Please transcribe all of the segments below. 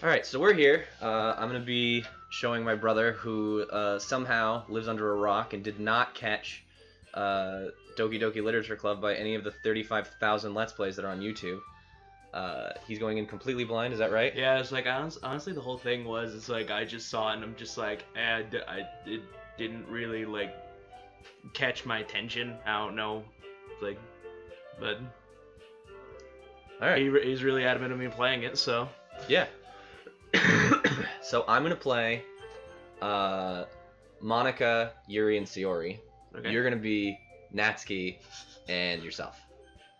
Alright, so we're here. I'm going to be showing my brother, who somehow lives under a rock and did not catch Doki Doki Literature Club by any of the 35,000 Let's Plays that are on YouTube. He's going in completely blind, is that right? Yeah, it's like, honestly, the whole thing was, it's like, I just saw it and I'm just like, it didn't really, like, catch my attention. I don't know, like, but Alright. he's really adamant of me playing it, so. Yeah. So I'm going to play Monica, Yuri, and Sayori. Okay. You're going to be Natsuki and yourself.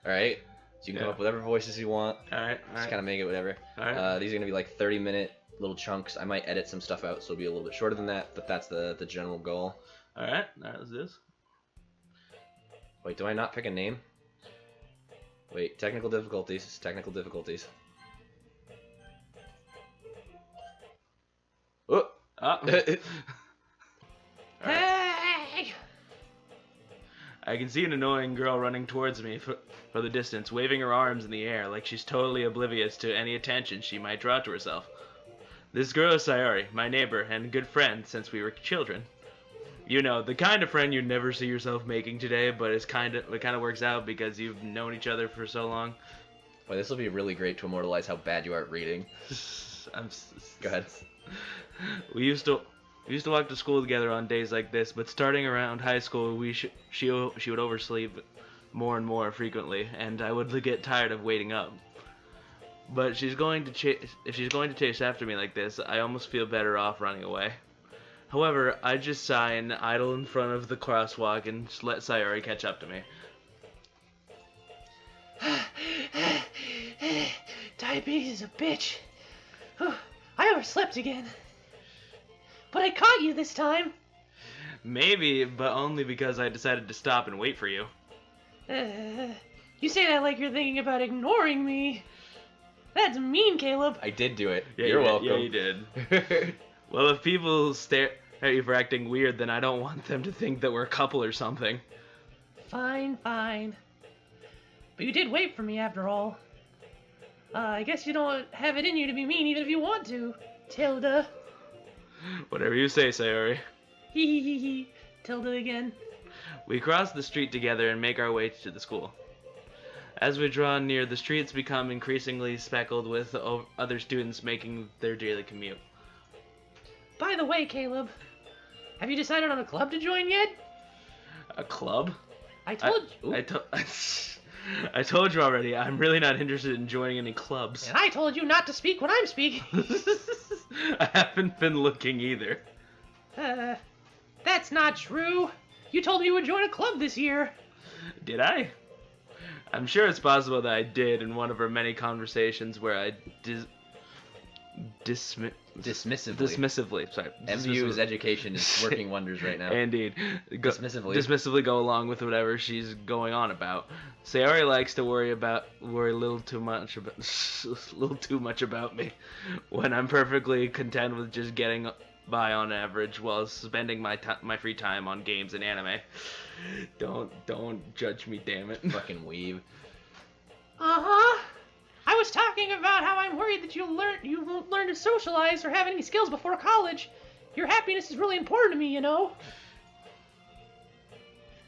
Alright? So you can come up with whatever voices you want. Alright. Just kind of make it whatever. Alright. These are going to be like 30-minute little chunks. I might edit some stuff out, so it'll be a little bit shorter than that, but that's the general goal. Alright, let's do this. Wait, do I not pick a name? Wait, technical difficulties. Technical difficulties. Oh! Hey! I can see an annoying girl running towards me for the distance, waving her arms in the air like she's totally oblivious to any attention she might draw to herself. This girl is Sayori, my neighbor and good friend since we were children. You know, the kind of friend you'd never see yourself making today, but it kind of works out because you've known each other for so long. Boy, this will be really great to immortalize how bad you are at reading. Go ahead. We used to walk to school together on days like this, but starting around high school, she would oversleep more and more frequently, and I would get tired of waiting up. But if she's going to chase after me like this, I almost feel better off running away. However, I just sigh and idle in front of the crosswalk and just let Sayori catch up to me. Diabetes is a bitch. I overslept again. But I caught you this time. Maybe, but only because I decided to stop and wait for you. You say that like you're thinking about ignoring me. That's mean, Caleb. I did do it. Yeah, You're welcome. Yeah, you did. Well, if people stare at you for acting weird, then I don't want them to think that we're a couple or something. Fine. But you did wait for me after all. I guess you don't have it in you to be mean even if you want to, Tilda. Whatever you say, Sayori. Hee. Tilda again. We cross the street together and make our way to the school. As we draw near, the streets become increasingly speckled with other students making their daily commute. By the way, Caleb, have you decided on a club to join yet? A club? I told you. I told you already, I'm really not interested in joining any clubs. And I told you not to speak when I'm speaking. I haven't been looking either. That's not true. You told me you would join a club this year. Did I? I'm sure it's possible that I did in one of our many conversations where I dismissively, sorry. MU's education is working wonders right now. Indeed. Dismissively go along with whatever she's going on about. Sayori likes to worry a little too much about me, when I'm perfectly content with just getting by on average while spending my free time on games and anime. Don't judge me, damn it. Fucking weeb. Uh-huh. I was talking about how I'm worried that you won't learn to socialize or have any skills before college. Your happiness is really important to me, you know.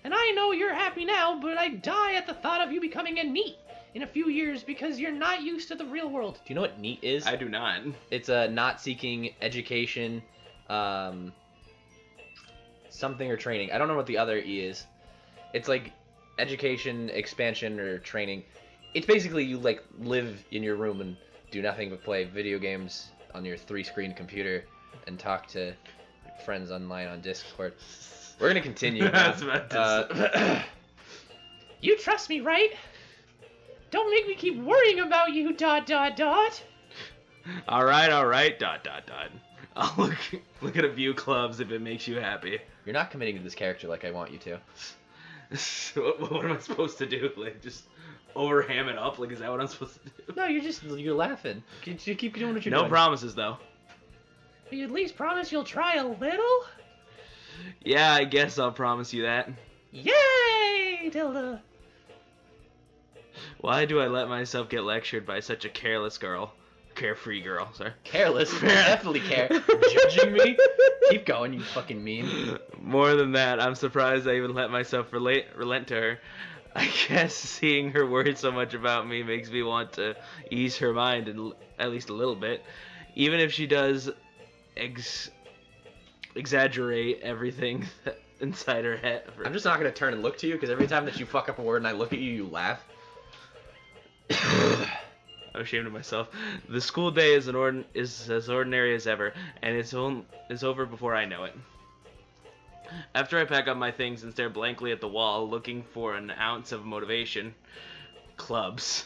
And I know you're happy now, but I die at the thought of you becoming a NEET in a few years because you're not used to the real world. Do you know what NEET is? I do not. It's a not seeking education, something or training. I don't know what the other E is. It's like education, expansion, or training. It's basically you like live in your room and do nothing but play video games on your 3-screen computer and talk to friends online on Discord. We're gonna continue. You trust me, right? Don't make me keep worrying about you, ... Alright, ... I'll look at a few clubs if it makes you happy. You're not committing to this character like I want you to. What am I supposed to do? Like, just overham it up? Like, is that what I'm supposed to do? No, you're laughing. You keep doing what you're doing. No promises, though. Will you at least promise you'll try a little? Yeah, I guess I'll promise you that. Yay, Tilda! Why do I let myself get lectured by such a careless girl? carefree girl, sorry. Careless? Definitely care. Judging me? Keep going, you fucking mean. More than that, I'm surprised I even let myself relent to her. I guess seeing her worried so much about me makes me want to ease her mind at least a little bit. Even if she does exaggerate everything inside her head. I'm just not going to turn and look to you, because every time that you fuck up a word and I look at you, you laugh. I'm ashamed of myself. The school day is as ordinary as ever, and it's over before I know it. After I pack up my things and stare blankly at the wall, looking for an ounce of motivation, clubs.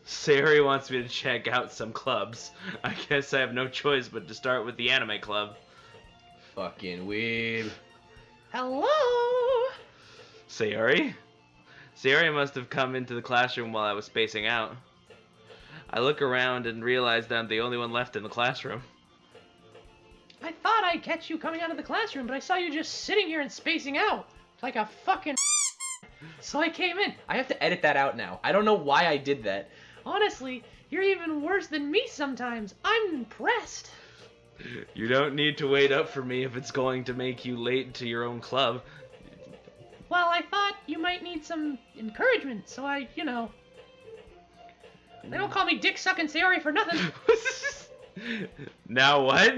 Sayori wants me to check out some clubs. I guess I have no choice but to start with the anime club. Fucking weeb. Hello? Sayori? Sayori must have come into the classroom while I was spacing out. I look around and realize that I'm the only one left in the classroom. I thought I'd catch you coming out of the classroom, but I saw you just sitting here and spacing out. Like a fucking so I came in. I have to edit that out now. I don't know why I did that. Honestly, you're even worse than me sometimes. I'm impressed. You don't need to wait up for me if it's going to make you late to your own club. Well, I thought you might need some encouragement, so I, you know. They don't call me Dick Sucking Sayori for nothing. Now what?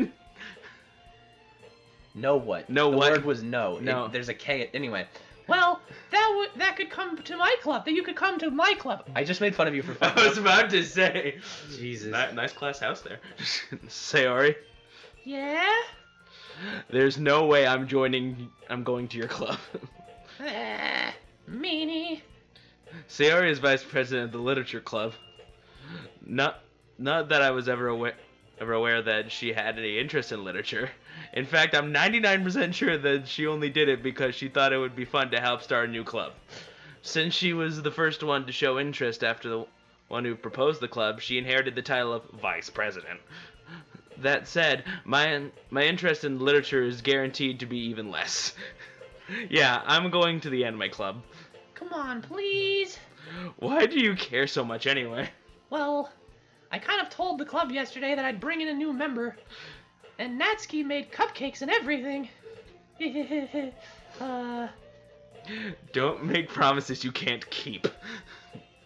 No what? No the what? The word was no. No. There's a K. Anyway. Well, that could come to my club. That you could come to my club. I just made fun of you for I fucking was about to say. Jesus. Nice class house there. Sayori. Yeah? There's no way I'm going to your club. Meanie. Sayori is vice president of the literature club. Not that I was ever aware that she had any interest in literature. In fact, I'm 99% sure that she only did it because she thought it would be fun to help start a new club. Since she was the first one to show interest after the one who proposed the club, she inherited the title of vice president. That said, my interest in literature is guaranteed to be even less. Yeah, I'm going to the anime club. Come on, please. Why do you care so much anyway? Well, I kind of told the club yesterday that I'd bring in a new member. And Natsuki made cupcakes and everything. Don't make promises you can't keep.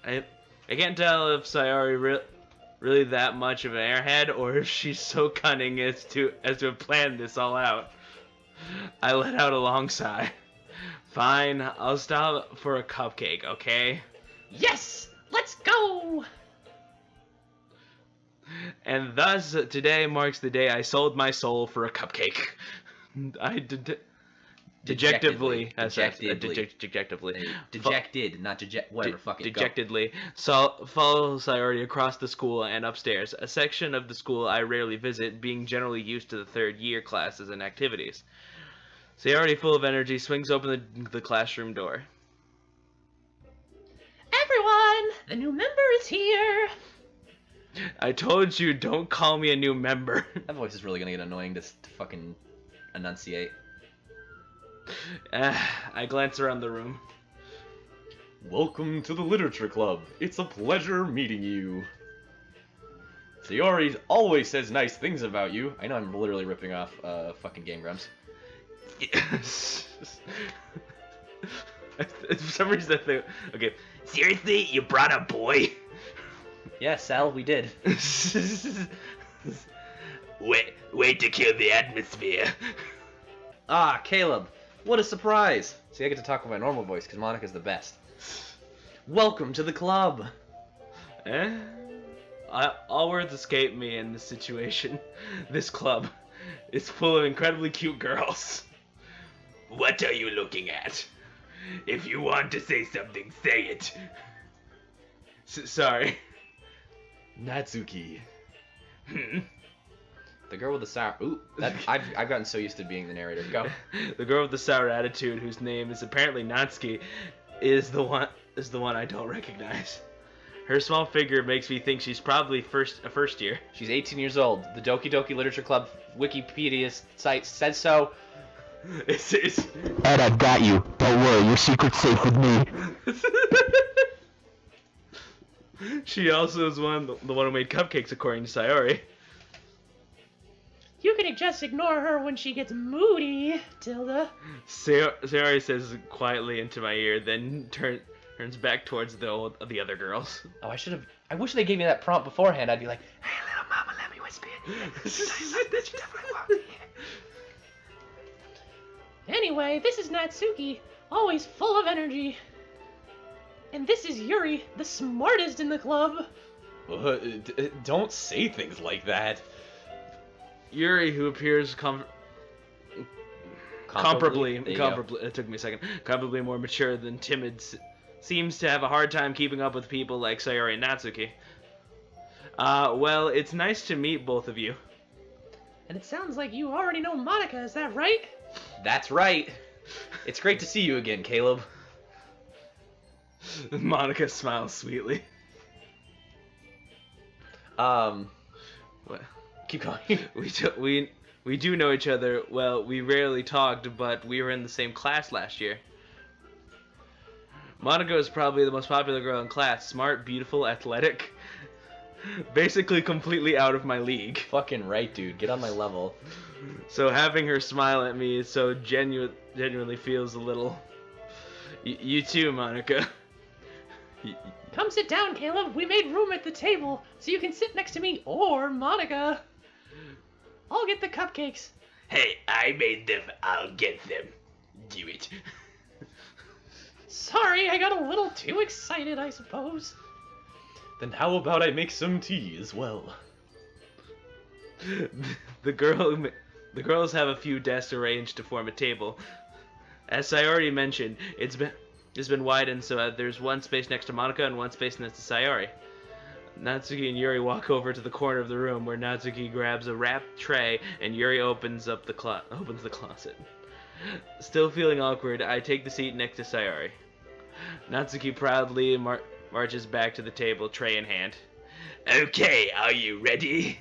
I can't tell if Sayori really that much of an airhead, or if she's so cunning as to have planned this all out. I let out a long sigh. Fine, I'll stop for a cupcake, okay? Yes! Let's go! And thus, today marks the day I sold my soul for a cupcake. I dejectedly, dejected, not whatever, fuck it, dejectedly, follow Sayori across the school and upstairs, a section of the school I rarely visit, being generally used to the third-year classes and activities. Sayori, full of energy, swings open the classroom door. Everyone, the new member is here. I told you, don't call me a new member. That voice is really gonna get annoying to fucking enunciate. I glance around the room. Welcome to the Literature Club. It's a pleasure meeting you. Sayori always says nice things about you. I know I'm literally ripping off fucking Game Grumps. For some reason I think, okay, seriously, you brought a boy? Yeah, Sal, we did. Wait to kill the atmosphere. Ah, Caleb, what a surprise. See, I get to talk with my normal voice because Monica's the best. Welcome to the club. All words escape me in this situation. This club is full of incredibly cute girls. What are you looking at? If you want to say something, say it. Sorry. Natsuki. The girl with the sour... Ooh, I've gotten so used to being the narrator. Go. The girl with the sour attitude, whose name is apparently Natsuki, is the one I don't recognize. Her small figure makes me think she's probably a first year. She's 18 years old. The Doki Doki Literature Club Wikipedia site says so. Ed, I've got you. Don't worry, your secret's safe with me. She also is the one who made cupcakes, according to Sayori. You can just ignore her when she gets moody, Tilda. Sayori says quietly into my ear, then turns back towards the other girls. Oh, I wish they gave me that prompt beforehand. I'd be like, hey, little mama, let me whisper in your ear. You definitely want me here. Anyway, this is Natsuki, always full of energy. And this is Yuri, the smartest in the club. Don't say things like that. Yuri, who appears comparably, it took me a second, comparably more mature than timid, seems to have a hard time keeping up with people like Sayori and Natsuki. Well, it's nice to meet both of you. And it sounds like you already know Monica, is that right? That's right. It's great to see you again, Caleb. Monica smiles sweetly. What? Keep going. We do know each other. Well, we rarely talked, but we were in the same class last year. Monica is probably the most popular girl in class. Smart, beautiful, athletic. Basically completely out of my league. Fucking right, dude. Get on my level. So having her smile at me so genuinely feels a little... You too, Monica. Come sit down, Caleb. We made room at the table, so you can sit next to me or Monica. I'll get the cupcakes. Hey, I made them. I'll get them. Do it. Sorry, I got a little too excited, I suppose. Then how about I make some tea as well? The girls have a few desks arranged to form a table. As I already mentioned, it's been widened so there's one space next to Monica and one space next to Sayori. Natsuki and Yuri walk over to the corner of the room where Natsuki grabs a wrapped tray and Yuri opens the closet. Still feeling awkward, I take the seat next to Sayori. Natsuki proudly marches back to the table, tray in hand. Okay, are you ready?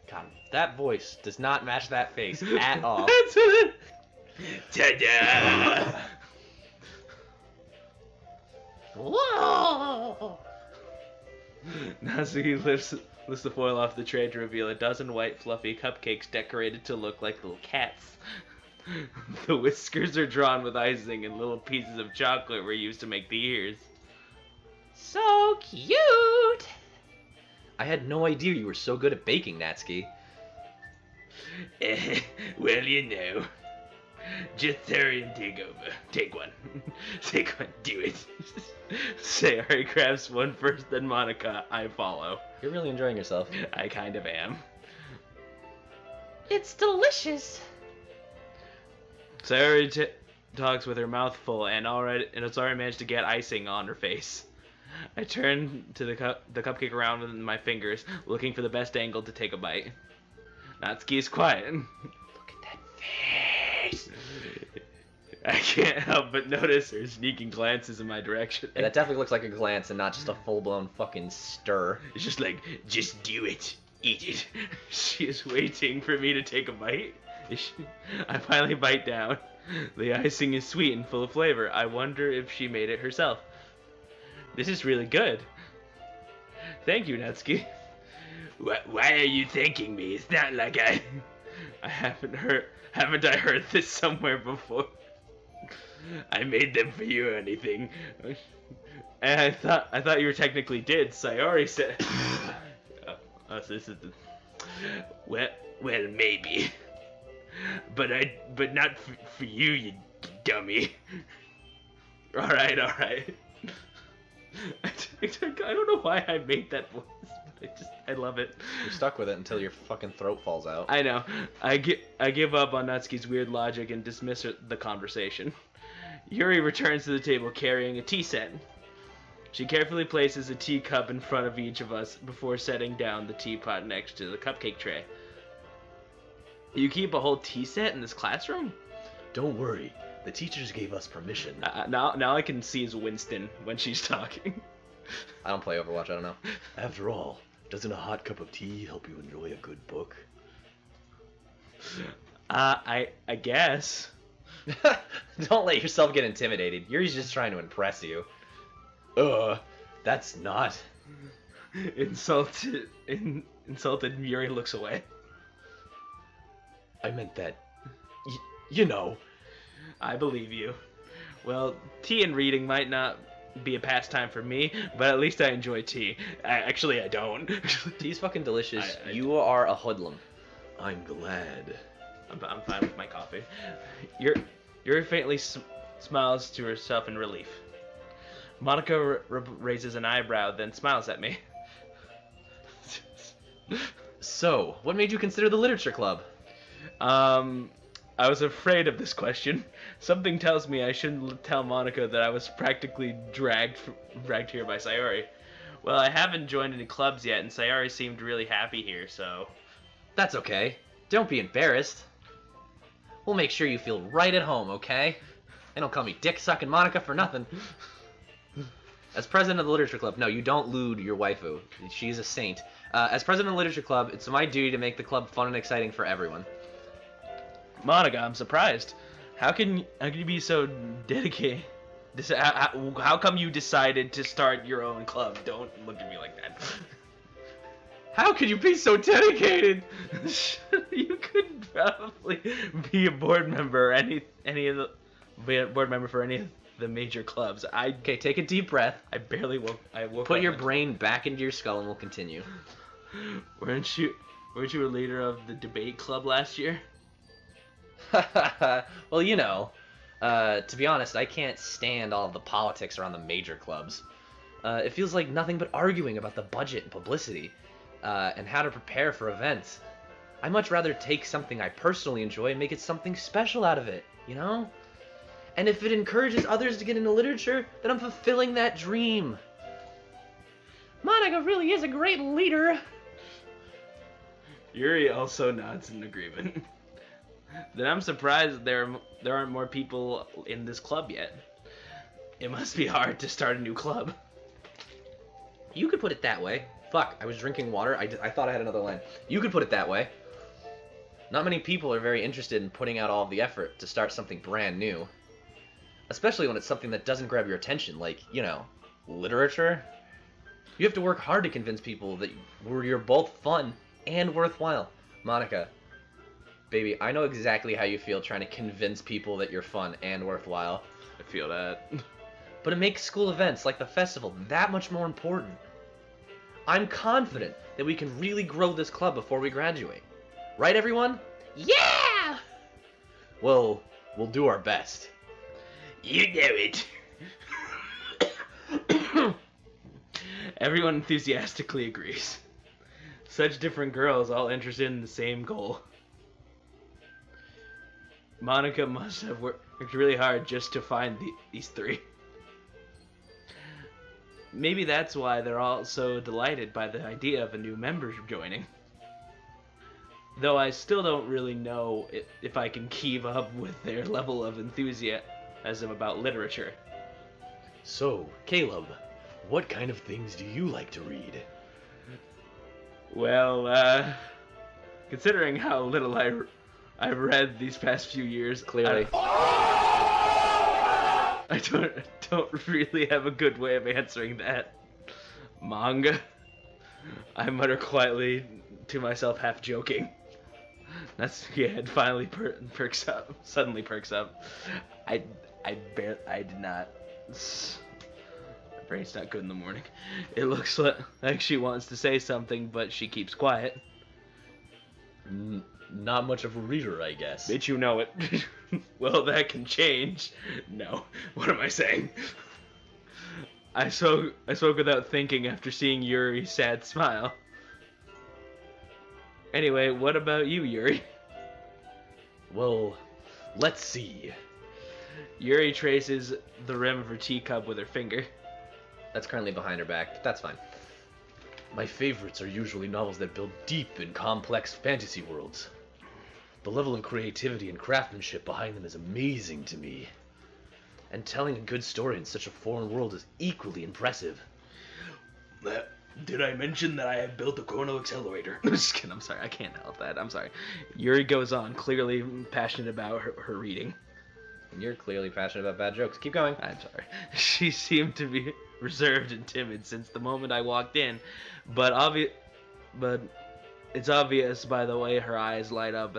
God, that voice does not match that face at all. Ta-da! Whoa! Natsuki lifts the foil off the tray to reveal a dozen white fluffy cupcakes decorated to look like little cats. The whiskers are drawn with icing and little pieces of chocolate were used to make the ears. So cute! I had no idea you were so good at baking, Natsuki. Well, you know. Just hurry and take over. Take one. Take one. Do it. Sayori grabs one first, then Monica. I follow. You're really enjoying yourself. I kind of am. It's delicious. Sayori talks with her mouth full and it's already managed to get icing on her face. I turn to the cupcake around with my fingers, looking for the best angle to take a bite. Natsuki is quiet. Look at that face. I can't help but notice her sneaking glances in my direction. Yeah, that definitely looks like a glance and not just a full-blown fucking stir. It's just like, just do it. Eat it. She is waiting for me to take a bite. I finally bite down. The icing is sweet and full of flavor. I wonder if she made it herself. This is really good. Thank you, Natsuki. Why are you thanking me? It's not like I haven't I heard this somewhere before? I made them for you or anything. And I thought you were technically did. Sayori said. So this is well, maybe. But not for you, you dummy. All right. I don't know why I made that voice, but I love it. You're stuck with it until your fucking throat falls out. I know. I give up on Natsuki's weird logic and dismiss the conversation. Yuri returns to the table carrying a tea set. She carefully places a teacup in front of each of us before setting down the teapot next to the cupcake tray. You keep a whole tea set in this classroom? Don't worry. The teachers gave us permission. Now I can see as Winston when she's talking. I don't play Overwatch, I don't know. After all, doesn't a hot cup of tea help you enjoy a good book? I guess. Don't let yourself get intimidated. Yuri's just trying to impress you. That's not. Insulted Yuri looks away. I meant that. You know. I believe you. Well, tea and reading might not be a pastime for me, but at least I enjoy tea. Actually, I don't. Tea's fucking delicious. I You are a hoodlum. I'm glad. I'm fine with my coffee. Yuri faintly smiles to herself in relief. Monica raises an eyebrow, then smiles at me. So, what made you consider the literature club? I was afraid of this question. Something tells me I shouldn't tell Monica that I was practically dragged here by Sayori. Well, I haven't joined any clubs yet, and Sayori seemed really happy here, so... That's okay. Don't be embarrassed. We'll make sure you feel right at home, okay? And don't call me dick-sucking Monica for nothing. As president of the literature club, no, you don't lewd your waifu. She's a saint. As president of the literature club, it's my duty to make the club fun and exciting for everyone. Monica, I'm surprised. How can you be so dedicated? How come you decided to start your own club? Don't look at me like that. How could you be so dedicated? You could probably be a board member or be a board member for any of the major clubs. Okay, take a deep breath. I woke Put up your brain back into your skull and we'll continue. Weren't you a leader of the debate club last year? Well, you know, to be honest, I can't stand all of the politics around the major clubs. It feels like nothing but arguing about the budget and publicity, and how to prepare for events. I'd much rather take something I personally enjoy and make it something special out of it, you know? And if it encourages others to get into literature, then I'm fulfilling that dream. Monica really is a great leader. Yuri also nods in agreement. Then I'm surprised there aren't more people in this club yet. It must be hard to start a new club. You could put it that way. Fuck, I was drinking water. I thought I had another line. You could put it that way. Not many people are very interested in putting out all of the effort to start something brand new. Especially when it's something that doesn't grab your attention, like, you know, literature. You have to work hard to convince people that you're both fun and worthwhile. Monica, baby, I know exactly how you feel trying to convince people that you're fun and worthwhile. I feel that. But it makes school events like the festival that much more important. I'm confident that we can really grow this club before we graduate. Right, everyone? Yeah! Well, we'll do our best. You know it. Everyone enthusiastically agrees. Such different girls, all interested in the same goal. Monica must have worked really hard just to find these three. Maybe that's why they're all so delighted by the idea of a new member joining. Though I still don't really know if I can keep up with their level of enthusiasm about literature. So, Caleb, what kind of things do you like to read? Well, considering how little I've read these past few years, Clearly. I don't really have a good way of answering that. Manga? I mutter quietly to myself, half joking. That's your head finally suddenly perks up. I did not. My brain's not good in the morning. It looks like she wants to say something, but she keeps quiet. Not much of a reader, I guess. Bitch, you know it. Well, that can change. No, what am I saying? I spoke without thinking after seeing Yuri's sad smile. Anyway, what about you, Yuri? Well, let's see. Yuri traces the rim of her teacup with her finger. That's currently behind her back, but that's fine. My favorites are usually novels that build deep and complex fantasy worlds. The level of creativity and craftsmanship behind them is amazing to me. And telling a good story in such a foreign world is equally impressive. Did I mention that I have built a chrono accelerator? Just kidding, I'm sorry, I can't help that, I'm sorry. Yuri goes on, clearly passionate about her reading. And you're clearly passionate about bad jokes. Keep going. I'm sorry. She seemed to be reserved and timid since the moment I walked in, but it's obvious by the way her eyes light up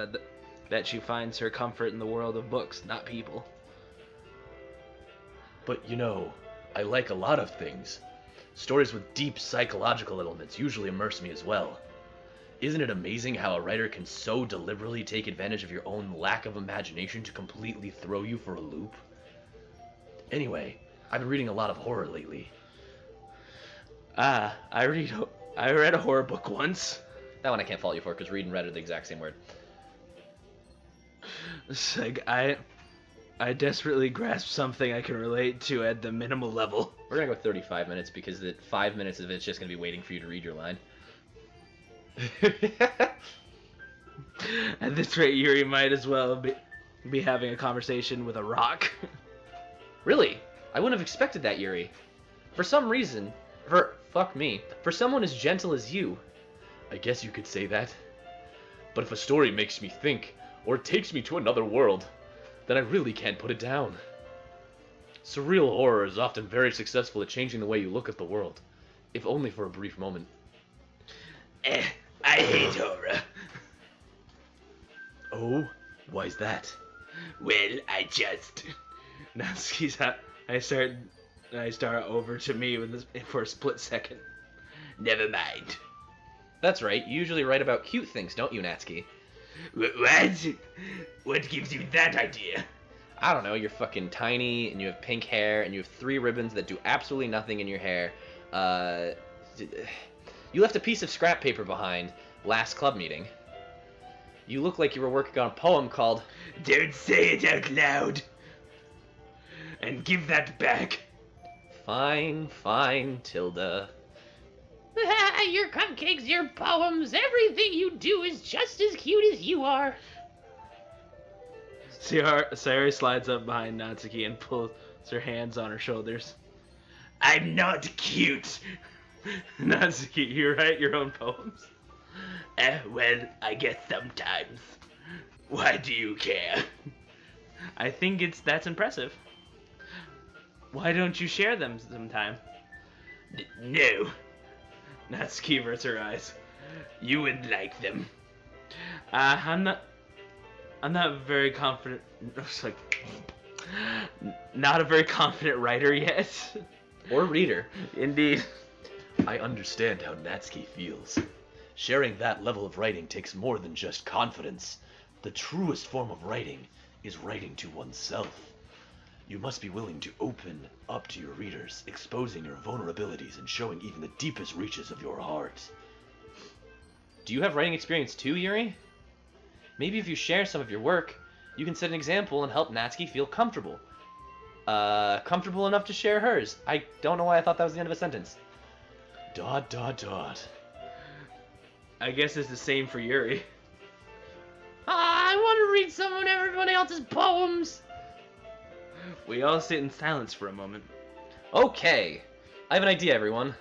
that she finds her comfort in the world of books, not people. But you know, I like a lot of things. Stories with deep psychological elements usually immerse me as well. Isn't it amazing how a writer can so deliberately take advantage of your own lack of imagination to completely throw you for a loop? Anyway, I've been reading a lot of horror lately. I read a horror book once. That one I can't fault you for, because read and read are the exact same word. It's like, I desperately grasp something I can relate to at the minimal level. We're gonna go 35 minutes, because 5 minutes of it's just gonna be waiting for you to read your line. At this rate, Yuri might as well be having a conversation with a rock. Really? I wouldn't have expected that, Yuri. For some reason, fuck me, for someone as gentle as you. I guess you could say that. But if a story makes me think, or takes me to another world, then I really can't put it down. Surreal horror is often very successful at changing the way you look at the world, if only for a brief moment. I hate horror. Oh? Why's that? Well, Natsuki's I start over to me for a split second. Never mind. That's right, you usually write about cute things, don't you, Natsuki? What? What gives you that idea? I don't know, you're fucking tiny, and you have pink hair, and you have 3 ribbons that do absolutely nothing in your hair. You left a piece of scrap paper behind last club meeting. You look like you were working on a poem called... Don't say it out loud! And give that back! Fine, fine, Tilda. Your cupcakes, your poems, everything you do is just as cute as you are. Sayori slides up behind Natsuki and pulls her hands on her shoulders. I'm not cute! Natsuki, you write your own poems? Well, I guess sometimes. Why do you care? I think that's impressive. Why don't you share them sometime? No. Natsuki averts her eyes. You would like them. I'm not very confident. Not a very confident writer yet. Or reader. Indeed. I understand how Natsuki feels. Sharing that level of writing takes more than just confidence. The truest form of writing is writing to oneself. You must be willing to open up to your readers, exposing your vulnerabilities and showing even the deepest reaches of your heart. Do you have writing experience too, Yuri? Maybe if you share some of your work, you can set an example and help Natsuki feel comfortable. Comfortable enough to share hers. I don't know why I thought that was the end of a sentence. ... I guess it's the same for Yuri. I want to read everyone else's poems. We all sit in silence for a moment. Okay. I have an idea, everyone.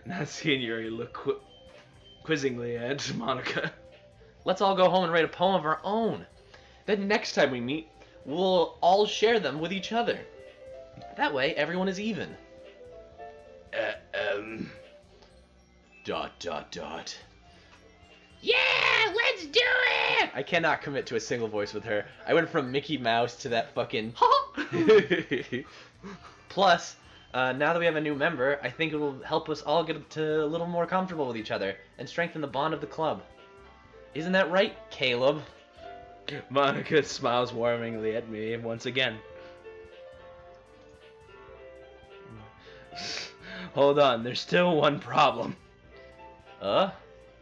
Natsuki and Yuri look quizzingly at Monika. Let's all go home and write a poem of our own. Then next time we meet, we'll all share them with each other. That way, everyone is even. ... Yeah, let's do it! I cannot commit to a single voice with her. I went from Mickey Mouse to that fucking... Plus, now that we have a new member, I think it will help us all get a little more comfortable with each other and strengthen the bond of the club. Isn't that right, Caleb? Monika smiles warmingly at me once again. Hold on, there's still one problem.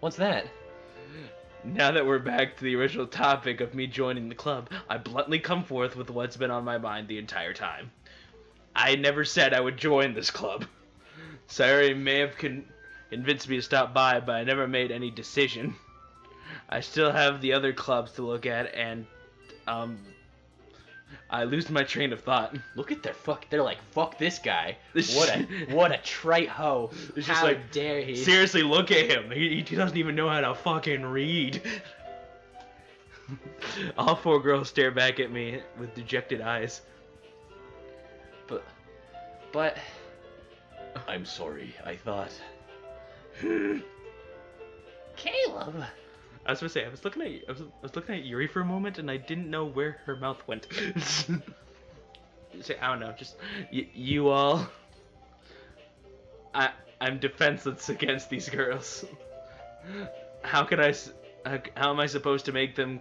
What's that? Now that we're back to the original topic of me joining the club, I bluntly come forth with what's been on my mind the entire time. I never said I would join this club. Sayori may have convinced me to stop by, but I never made any decision. I still have the other clubs to look at, and, I lose my train of thought. Look at they're like, fuck this guy. What a trite hoe. It's just How like, dare he? Seriously, look at him. He doesn't even know how to fucking read. All 4 girls stare back at me with dejected eyes. But I'm sorry, I thought... Caleb. I was gonna say, I was looking at Yuri for a moment, and I didn't know where her mouth went. Say, I don't know, just you all. I'm defenseless against these girls. How am I supposed to make them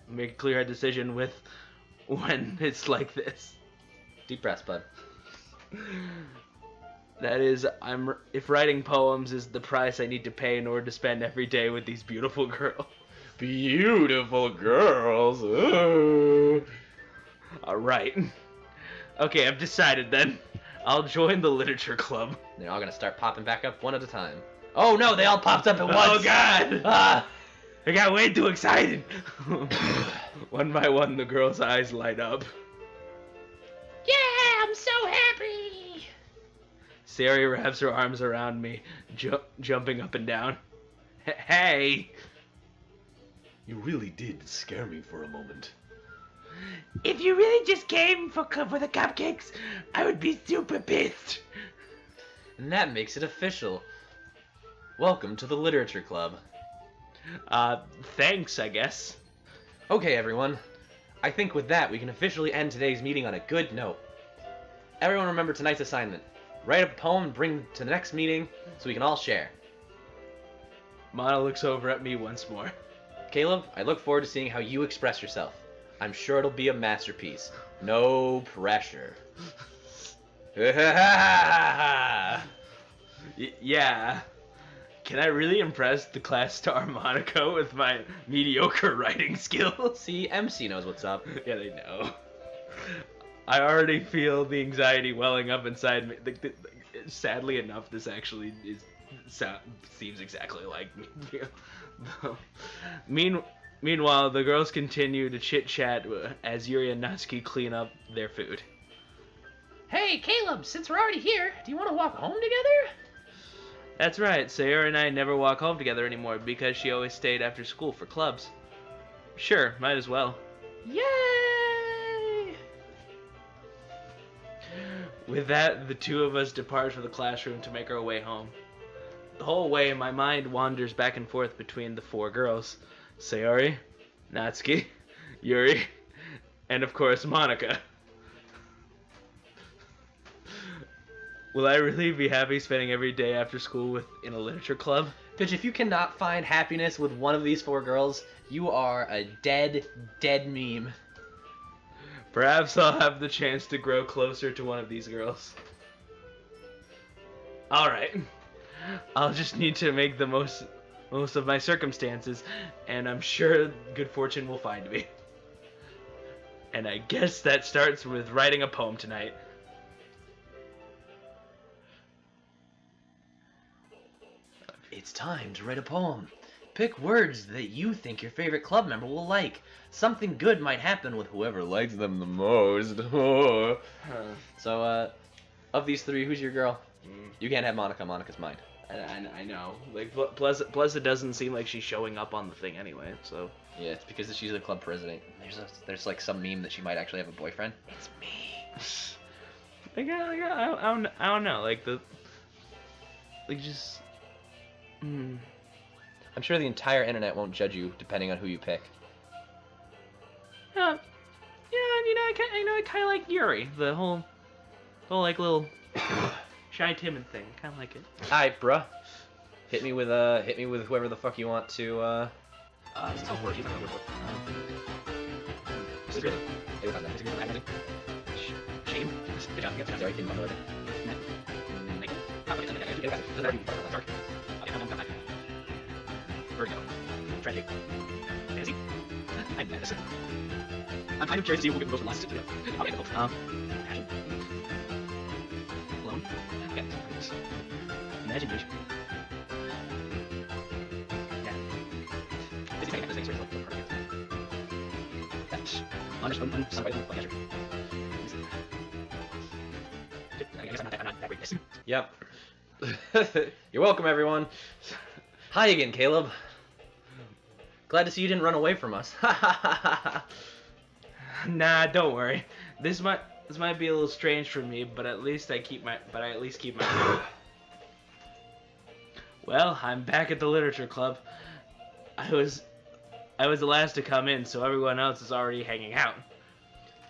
make a clear-head decision when it's like this? deep breaths, bud. That is, if writing poems is the price I need to pay in order to spend every day with these beautiful girls. Beautiful girls. Ooh. All right. Okay, I've decided then. I'll join the literature club. They're all gonna start popping back up one at a time. Oh no, they all popped up at once. Oh God! Ah. I got way too excited. One by one, the girls' eyes light up. Yeah, I'm so happy. Sayori wraps her arms around me, jumping up and down. Hey! You really did scare me for a moment. If you really just came for the cupcakes, I would be super pissed. And that makes it official. Welcome to the literature club. Thanks, I guess. Okay, everyone. I think with that, we can officially end today's meeting on a good note. Everyone remember tonight's assignment. Write a poem and bring to the next meeting so we can all share. Mana looks over at me once more. Caleb, I look forward to seeing how you express yourself. I'm sure it'll be a masterpiece. No pressure. Yeah. Can I really impress the class star Monaco with my mediocre writing skills? See, MC knows what's up. Yeah, they know. I already feel the anxiety welling up inside me. Sadly enough, this actually seems exactly like me. Meanwhile, the girls continue to chit-chat as Yuri and Natsuki clean up their food. Hey, Caleb, since we're already here, do you want to walk home together? That's right, Sayori and I never walk home together anymore because she always stayed after school for clubs. Sure, might as well. Yay! With that, the two of us depart for the classroom to make our way home. The whole way, my mind wanders back and forth between the four girls. Sayori, Natsuki, Yuri, and of course Monica. Will I really be happy spending every day after school in a literature club? Bitch, if you cannot find happiness with one of these four girls, you are a dead meme. Perhaps I'll have the chance to grow closer to one of these girls. Alright. I'll just need to make the most of my circumstances, and I'm sure good fortune will find me. And I guess that starts with writing a poem tonight. It's time to write a poem. Pick words that you think your favorite club member will like. Something good might happen with whoever likes them the most. So, of these three, who's your girl? You can't have Monica. Monica's mine. I know. Like, plus it doesn't seem like she's showing up on the thing anyway, so... Yeah, it's because she's the club president. There's like some meme that she might actually have a boyfriend. It's me. I don't know. Like, just... I'm sure the entire internet won't judge you depending on who you pick. Yeah, I kind of like Yuri. The whole like little shy timid thing. Kind of like it. Alright, bruh. Hit me with whoever the fuck you want to. Shame. Vertigo. Tragic. Fantasy. I'm medicine. I'm kind of curious to see who goes from last to the Passion. Alone. Fantasy. Imagination. Yeah. This is kind of things where it's like perfect. That's understood. Somebody will pleasure. I guess I'm not that great. Yep. You're welcome, everyone. Hi again, Caleb. Glad to see you didn't run away from us. Nah, don't worry. This This might be a little strange for me, but at least I keep my job. Well, I'm back at the literature club. I was the last to come in, so everyone else is already hanging out.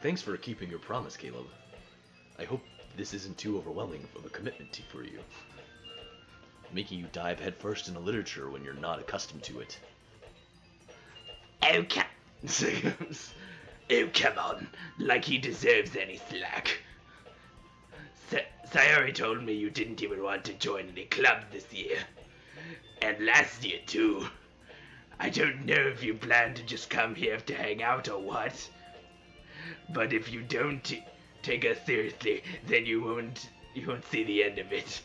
Thanks for keeping your promise, Caleb. I hope this isn't too overwhelming of a commitment for you. Making you dive headfirst into literature when you're not accustomed to it. Oh, oh, come on. Like he deserves any slack. Sayori told me you didn't even want to join any club this year. And last year, too. I don't know if you plan to just come here to hang out or what. But if you don't take us seriously, then you won't see the end of it.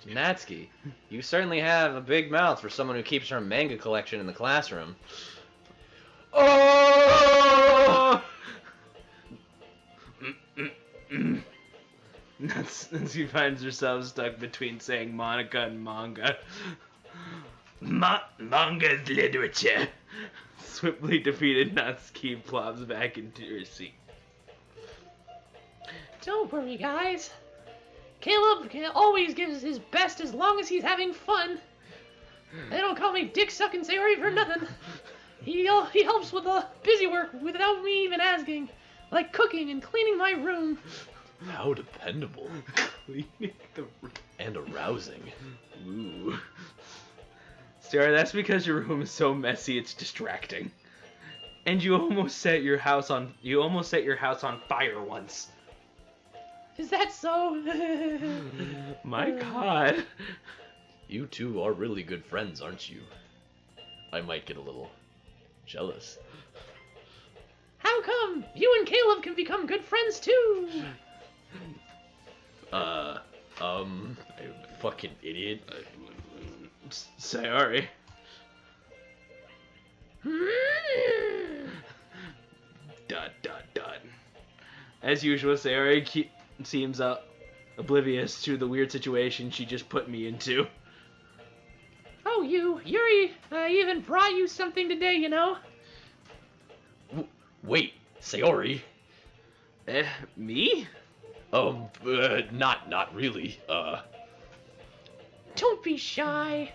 Natsuki, you certainly have a big mouth for someone who keeps her manga collection in the classroom. Oh! Natsuki finds herself stuck between saying Monica and manga. Manga's literature. Swiftly defeated, Natsuki plops back into her seat. Don't worry, guys. Caleb always gives his best as long as he's having fun. They don't call me Dick Suckin' Sayori for nothing. He helps with the busy work without me even asking, like cooking and cleaning my room. How dependable. Cleaning the room. And arousing. Ooh. Sarah, that's because your room is so messy it's distracting. And you almost set your house on fire once. Is that so? My God. You two are really good friends, aren't you? I might get a little jealous. How come? You and Caleb can become good friends too. Fucking idiot. Sayori. Dot. As usual, Sayori seems oblivious to the weird situation she just put me into. Oh, Yuri even brought you something today, you know? Wait, Sayori? Me? Not really. Don't be shy.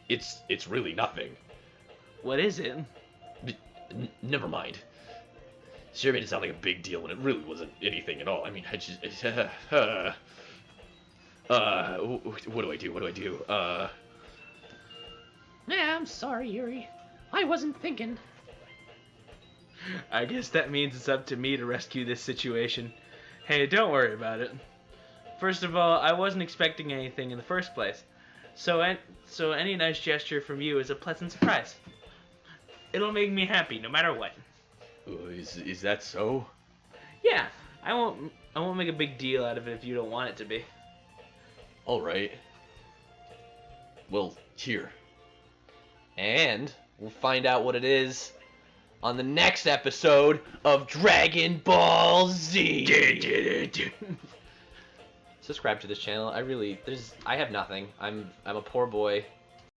It's really nothing. What is it? Never mind. Sure made it sound like a big deal when it really wasn't anything at all. I mean, I just... what do I do? Yeah, I'm sorry, Yuri. I wasn't thinking. I guess that means it's up to me to rescue this situation. Hey, don't worry about it. First of all, I wasn't expecting anything in the first place. So any nice gesture from you is a pleasant surprise. It'll make me happy no matter what. Is that so? Yeah, I won't make a big deal out of it if you don't want it to be. All right. Well, here. And we'll find out what it is on the next episode of Dragon Ball Z. Subscribe to this channel. I have nothing. I'm a poor boy.